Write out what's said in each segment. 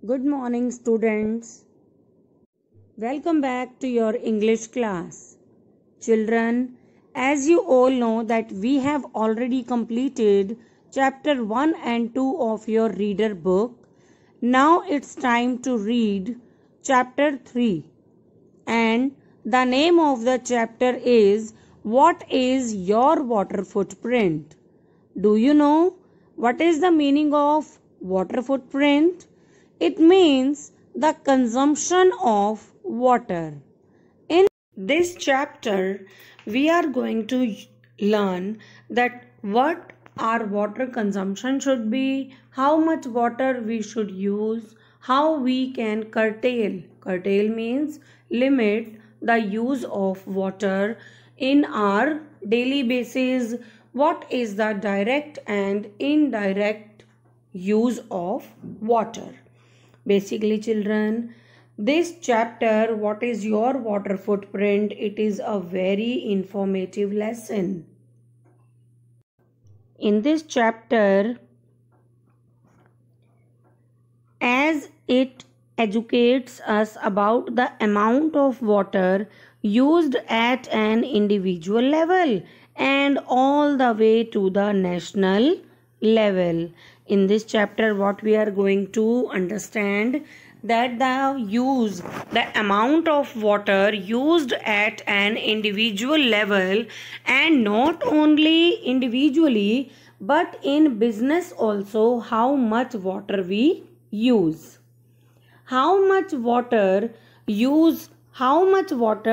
Good morning, students. Welcome back to your English class. Children, as you all know that we have already completed chapter 1 and 2 of your reader book. Now it's time to read chapter 3. And the name of the chapter is What is your water footprint? Do you know what is the meaning of water footprint? It means the consumption of water. In this chapter, we are going to learn that what our water consumption should be, how much water we should use, how we can curtail. Curtail means limit the use of water in our daily basis. What is the direct and indirect use of water? Basically, children, this chapter, What is your water footprint? It is a very informative lesson. In this chapter, as it educates us about the amount of water used at an individual level and all the way to the national level. In this chapter, what we are going to understand that the amount of water used at an individual level, and not only individually but in business also, how much water we use. How much water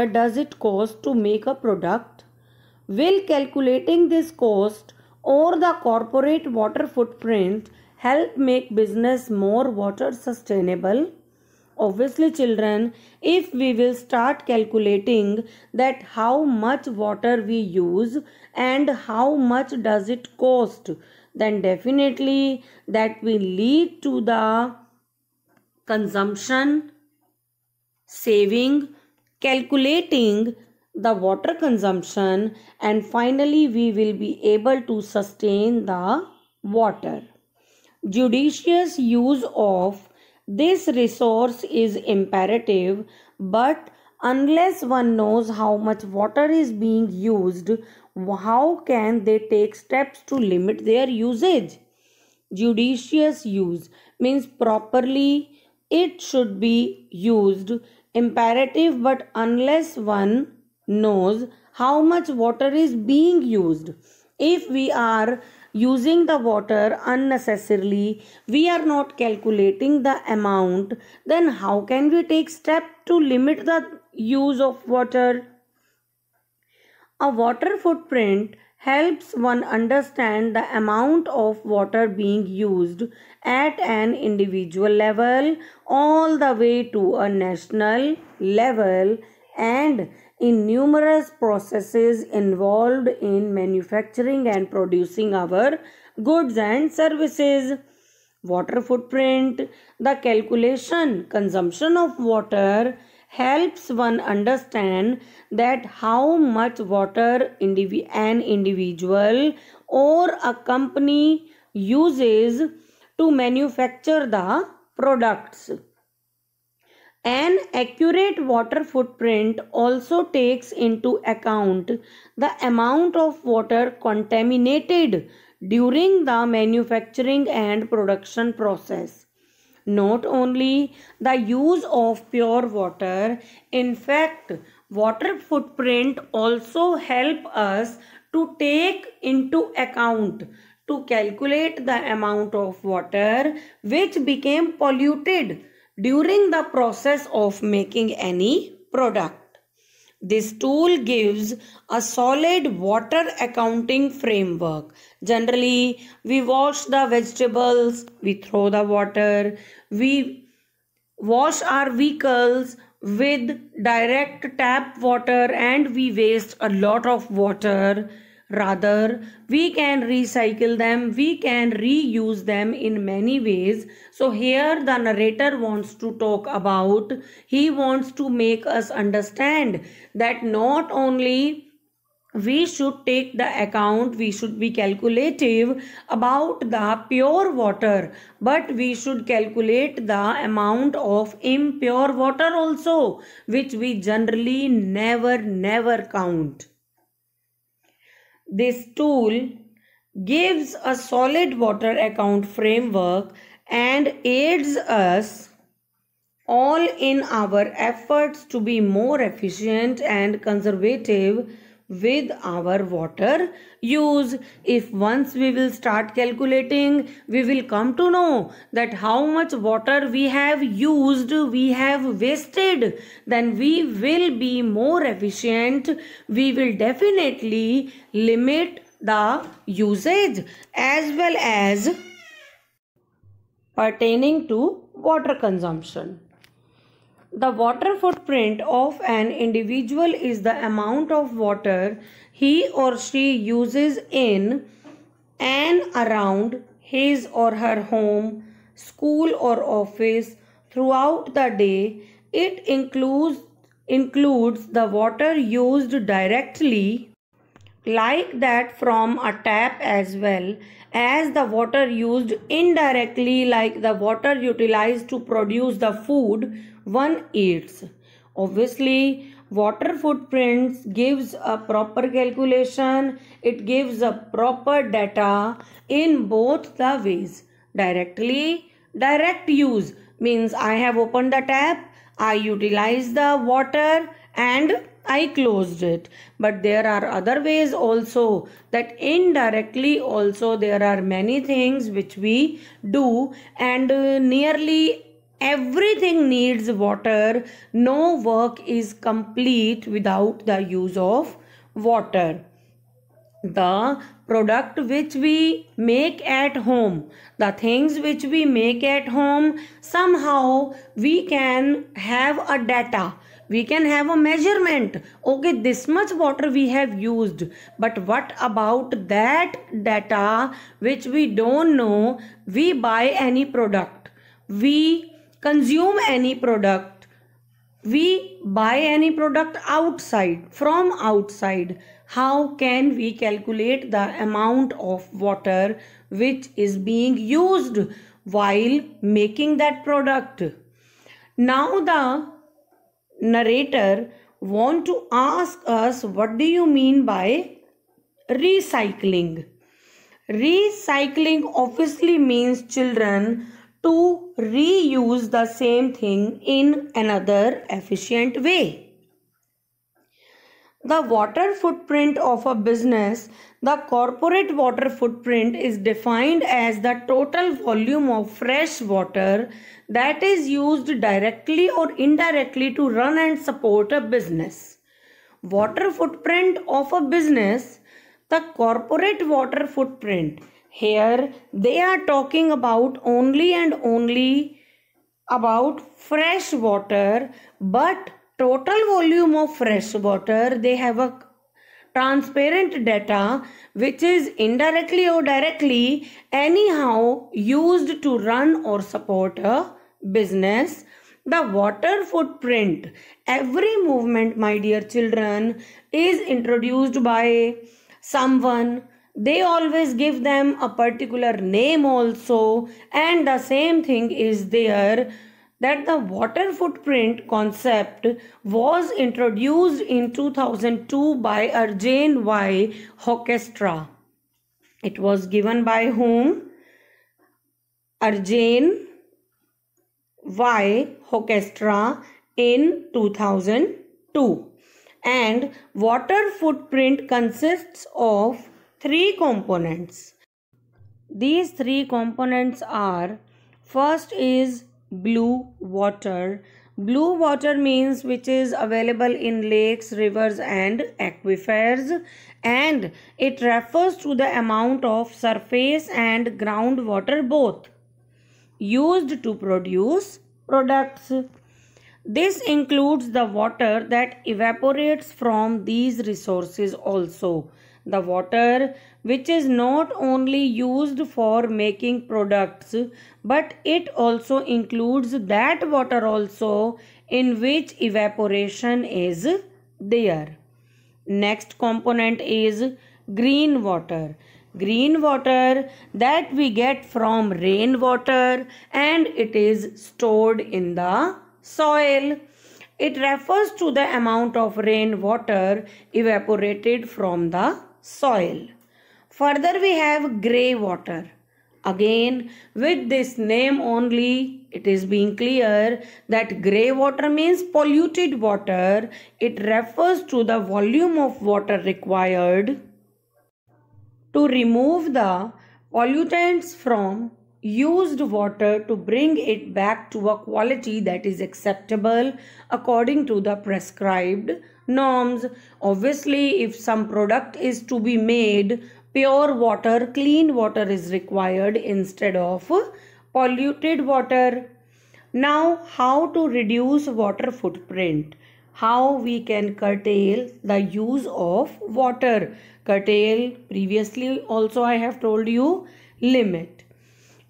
does it cost to make a product? Will calculating this cost or the corporate water footprint help make business more water sustainable? Obviously, children, if we will start calculating that how much water we use and how much does it cost, then definitely that will lead to the consumption, saving, calculating the water consumption, and finally we will be able to sustain the water. Judicious use of this resource is imperative, but unless one knows how much water is being used, how can they take steps to limit their usage? Judicious use means properly it should be used. Imperative, but unless one knows how much water is being used. If we are using the water unnecessarily, we are not calculating the amount, then how can we take step to limit the use of water? A water footprint helps one understand the amount of water being used at an individual level all the way to a national level and in numerous processes involved in manufacturing and producing our goods and services. Water footprint, the calculation, consumption of water helps one understand that how much water an individual or a company uses to manufacture the products. An accurate water footprint also takes into account the amount of water contaminated during the manufacturing and production process. Not only the use of pure water, in fact, water footprint also help us to take into account to calculate the amount of water which became polluted during the process of making any product. This tool gives a solid water accounting framework. Generally, we wash the vegetables, we throw the water, we wash our vehicles with direct tap water and we waste a lot of water. Rather, we can recycle them, we can reuse them in many ways. So here the narrator wants to talk about, he wants to make us understand that not only we should take the account, we should be calculative about the pure water, but we should calculate the amount of impure water also, which we generally never count. This tool gives a solid water account framework and aids us all in our efforts to be more efficient and conservative with our water use. If once we will start calculating, we will come to know that how much water we have used, we have wasted, then we will be more efficient. We will definitely limit the usage as well as pertaining to water consumption. The water footprint of an individual is the amount of water he or she uses in and around his or her home, school or office throughout the day. It includes the water used directly, like that from a tap, as well as the water used indirectly, like the water utilized to produce the food one eats. Obviously, water footprints gives a proper calculation, it gives a proper data in both the ways. Directly, direct use means I have opened the tap, I utilize the water and I closed it. But there are other ways also, that indirectly also there are many things which we do, and nearly everything needs water. No work is complete without the use of water. The product which we make at home, the things which we make at home, somehow we can have a data, we can have a measurement. Okay, this much water we have used, but what about that data which we don't know? We buy any product, we consume any product, we buy any product outside, from outside. How can we calculate the amount of water which is being used while making that product? Now the narrator want to ask us, what do you mean by recycling? Recycling obviously means, children, to reuse the same thing in another efficient way. The water footprint of a business, the corporate water footprint, is defined as the total volume of fresh water that is used directly or indirectly to run and support a business. Water footprint of a business, the corporate water footprint. Here they are talking about only and only about fresh water, but total volume of fresh water, they have a transparent data which is indirectly or directly anyhow used to run or support a business. The water footprint, every movement, my dear children, is introduced by someone. They always give them a particular name also, and the same thing is there, that the water footprint concept was introduced in 2002 by Arjun Y. Hoekstra. It was given by whom? Arjun Y. Hoekstra in 2002. And water footprint consists of three components. These three components are, first is blue water. Blue water means which is available in lakes, rivers and aquifers, and it refers to the amount of surface and groundwater both used to produce products. This includes the water that evaporates from these resources also. The water which is not only used for making products, but it also includes that water also in which evaporation is there. Next component is green water. Green water that we get from rainwater and it is stored in the soil. It refers to the amount of rainwater evaporated from the soil. Further, we have grey water. Again, with this name only, it is being clear that grey water means polluted water. It refers to the volume of water required to remove the pollutants from used water to bring it back to a quality that is acceptable according to the prescribed norms. Obviously, if some product is to be made, pure water, clean water is required instead of polluted water. Now, how to reduce water footprint? How we can curtail the use of water? Curtail, previously also I have told you, limit.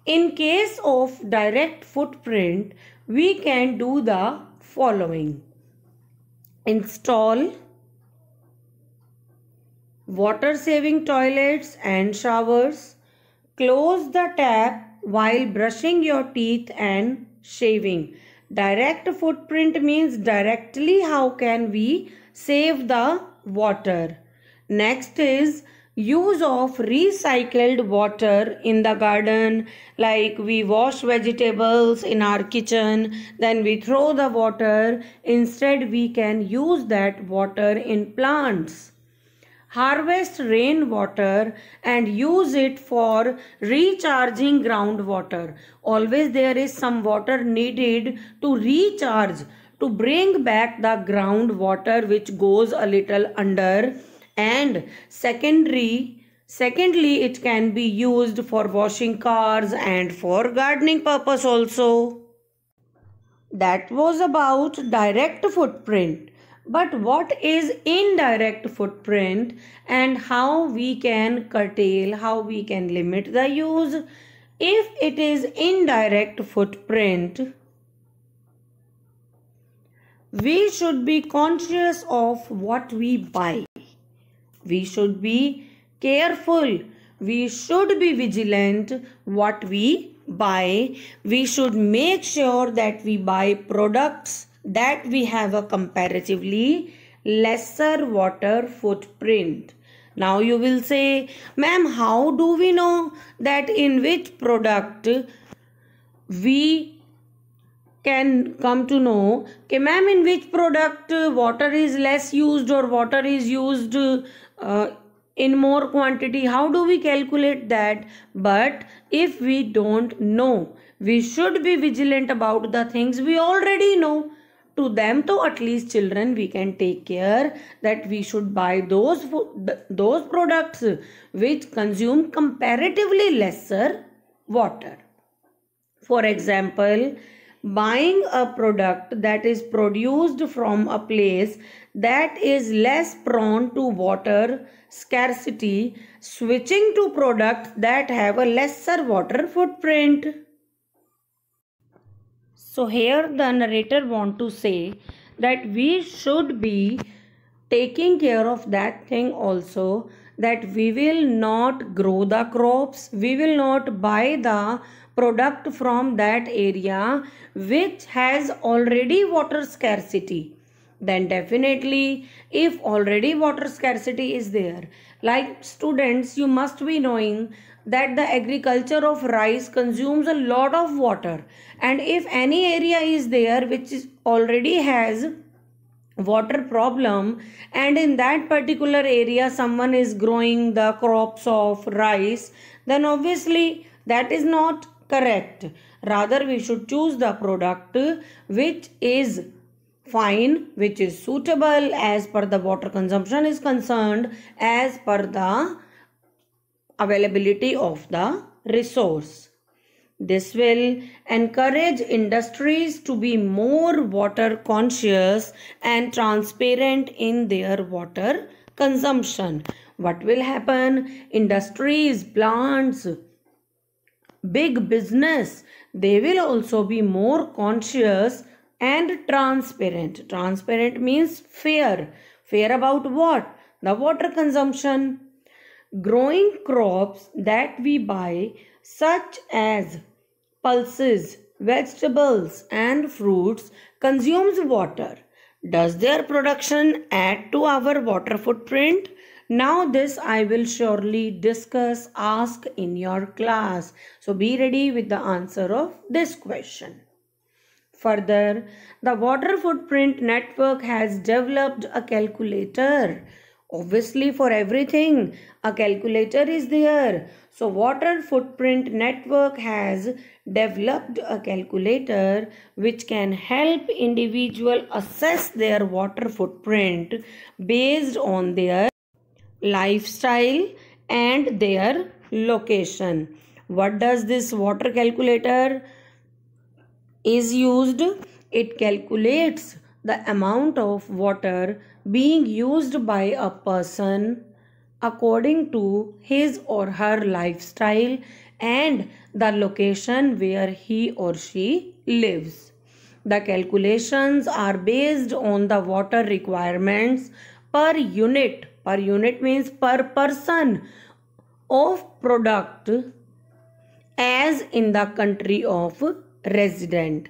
In case of direct footprint, we can do the following. Install water saving toilets and showers. Close the tap while brushing your teeth and shaving. Direct footprint means directly how can we save the water. Next is use of recycled water in the garden, like we wash vegetables in our kitchen, then we throw the water. Instead, we can use that water in plants. Harvest rainwater and use it for recharging groundwater. Always there is some water needed to recharge, to bring back the groundwater which goes a little under. And secondly, it can be used for washing cars and for gardening purpose also. That was about direct footprint. But what is indirect footprint and how we can curtail, how we can limit the use? If it is indirect footprint, we should be conscious of what we buy. We should be careful. We should be vigilant what we buy. We should make sure that we buy products that we have a comparatively lesser water footprint. Now you will say, ma'am, how do we know that in which product we can come to know, okay, ma'am, in which product water is less used or water is used in more quantity? How do we calculate that? But if we don't know, we should be vigilant about the things we already know. To them, to at least children, we can take care that we should buy those products which consume comparatively lesser water. For example, buying a product that is produced from a place that is less prone to water scarcity, switching to products that have a lesser water footprint. So here the narrator want to say that we should be taking care of that thing also, that we will not grow the crops, we will not buy the product from that area which has already water scarcity. Then definitely, if already water scarcity is there, like students, you must be knowing that the agriculture of rice consumes a lot of water, and if any area is there which already has water problem, and in that particular area someone is growing the crops of rice, then obviously that is not correct. Rather, we should choose the product which is fine, which is suitable as per the water consumption is concerned, as per the availability of the resource. This will encourage industries to be more water conscious and transparent in their water consumption. What will happen? Industries, plants, big business, they will also be more conscious and transparent. Transparent means fair. Fair about what? the water consumption. Growing crops that we buy, such as pulses, vegetables, and fruits, consumes water. Does their production add to our water footprint? Now, this I will surely discuss, ask in your class. So, be ready with the answer of this question. Further, the Water Footprint Network has developed a calculator. Obviously, for everything, a calculator is there. So, Water Footprint Network has developed a calculator which can help individual assess their water footprint based on their lifestyle and their location. What does this water calculator is used? It calculates the amount of water being used by a person according to his or her lifestyle and the location where he or she lives. The calculations are based on the water requirements per unit. Per unit means per person of product as in the country of resident.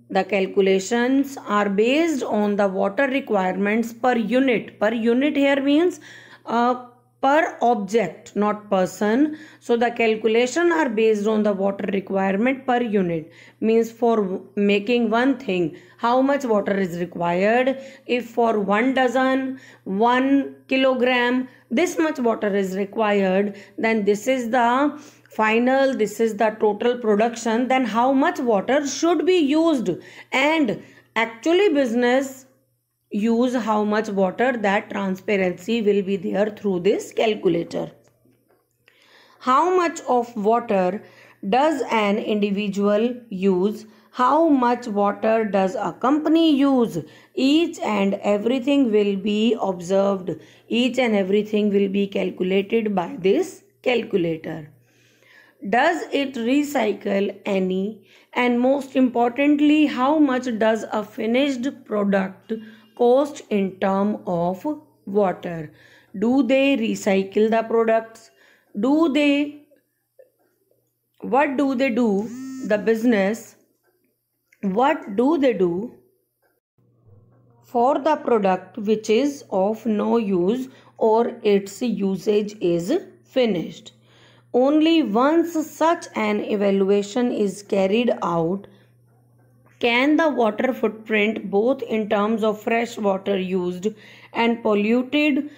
The calculations are based on the water requirements per unit. Per unit here means per object, not person. So the calculation are based on the water requirement per unit. Means for making one thing, how much water is required. If for 1 dozen, 1 kilogram, this much water is required, then this is the final, this is the total production, then how much water should be used, and actually business use how much water, that transparency will be there through this calculator. How much of water does an individual use? How much water does a company use? Each and everything will be observed. Each and everything will be calculated by this calculator. Does it recycle any? And most importantly, how much does a finished product cost in terms of water? Do they recycle the products? What do they do? The business, what do they do for the product which is of no use or its usage is finished? Only once such an evaluation is carried out can the water footprint, both in terms of fresh water used and polluted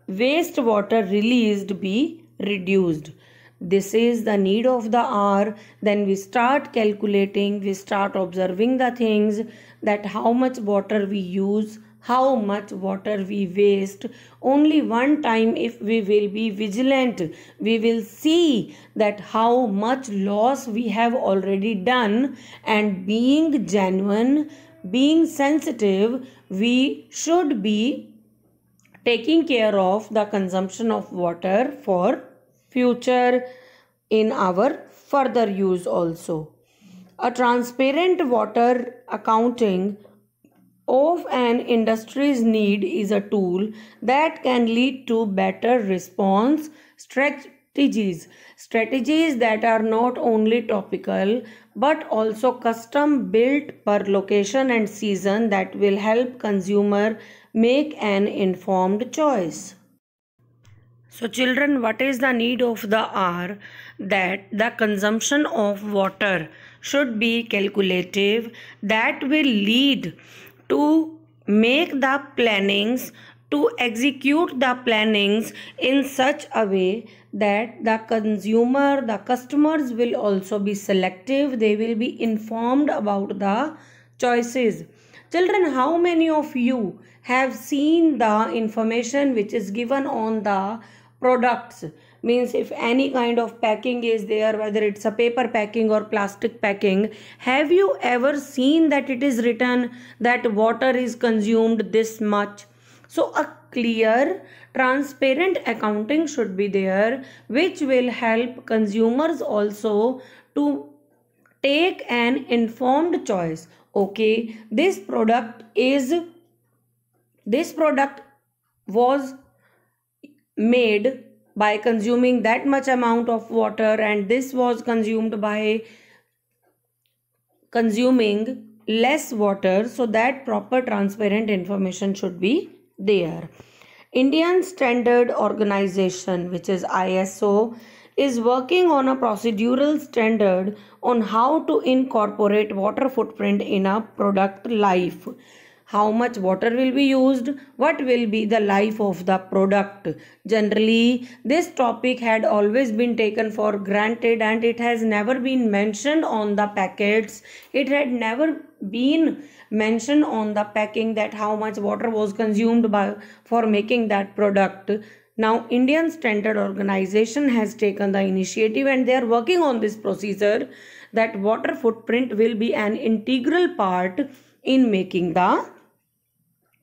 wastewater released, be reduced. This is the need of the hour. Then we start calculating, we start observing the things, that how much water we use, how much water we waste. Only one time, if we will be vigilant, we will see that how much loss we have already done, and being genuine, being sensitive, we should be taking care of the consumption of water for future in our further use also. A transparent water accounting of an industry's need is a tool that can lead to better response strategies that are not only topical but also custom built per location and season, that will help consumer make an informed choice. So children, what is the need of the hour? That the consumption of water should be calculative, that will lead to make the plannings, to execute the plannings in such a way that the consumer, the customers will also be selective, they will be informed about the choices. Children, how many of you have seen the information which is given on the products? Means if any kind of packing is there, whether it's a paper packing or plastic packing, have you ever seen that it is written that water is consumed this much? So a clear, transparent accounting should be there, which will help consumers also to take an informed choice. Okay, this product was made by consuming that much amount of water, and this was consumed by consuming less water, so that proper transparent information should be there. Indian Standard Organization, which is ISO, is working on a procedural standard on how to incorporate water footprint in a product life. How much water will be used, what will be the life of the product. Generally, this topic had always been taken for granted and it has never been mentioned on the packets. It had never been mentioned on the packing that how much water was consumed for making that product. Now, Indian Standard Organization has taken the initiative and they are working on this procedure that water footprint will be an integral part in making the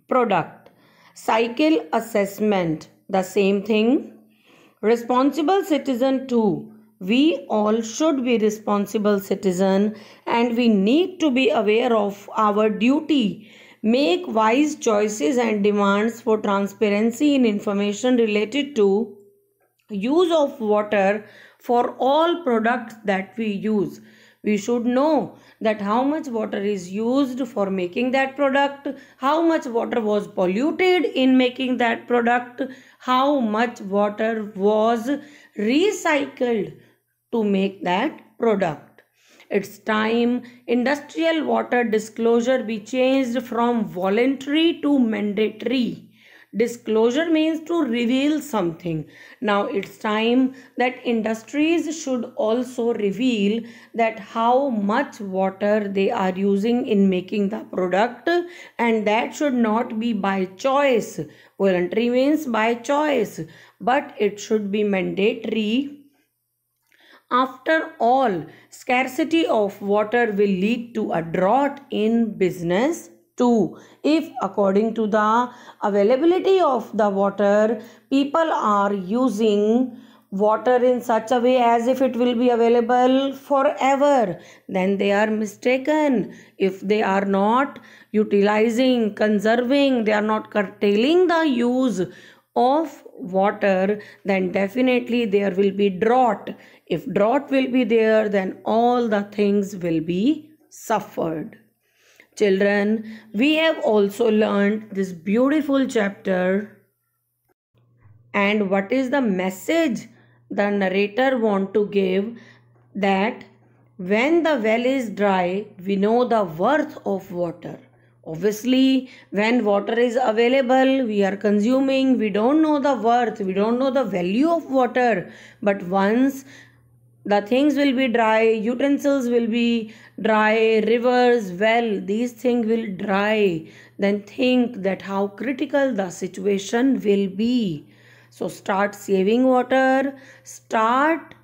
product. Cycle assessment, the same thing. Responsible citizen too. We all should be responsible citizen and we need to be aware of our duty. Make wise choices and demands for transparency in information related to use of water for all products that we use. We should know that how much water is used for making that product, how much water was polluted in making that product, how much water was recycled to make that product. It's time industrial water disclosure be changed from voluntary to mandatory. Disclosure means to reveal something. Now it's time that industries should also reveal that how much water they are using in making the product, and that should not be by choice. Voluntary means by choice, but it should be mandatory. After all, scarcity of water will lead to a drought in business too. If according to the availability of the water, people are using water in such a way as if it will be available forever, then they are mistaken. If they are not utilizing, conserving, they are not curtailing the use of water, then definitely there will be drought. If drought will be there, then all the things will be suffered. Children, we have also learned this beautiful chapter. And what is the message the narrator want to give? That when the well is dry, we know the worth of water. Obviously, when water is available, we are consuming, we don't know the worth, we don't know the value of water. But once the things will be dry, utensils will be dry, rivers, well, these things will dry, then think that how critical the situation will be. So start saving water, start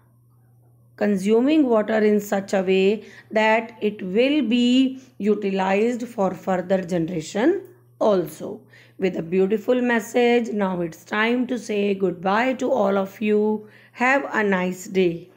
consuming water in such a way that it will be utilized for further generation also. With a beautiful message, now it's time to say goodbye to all of you. Have a nice day.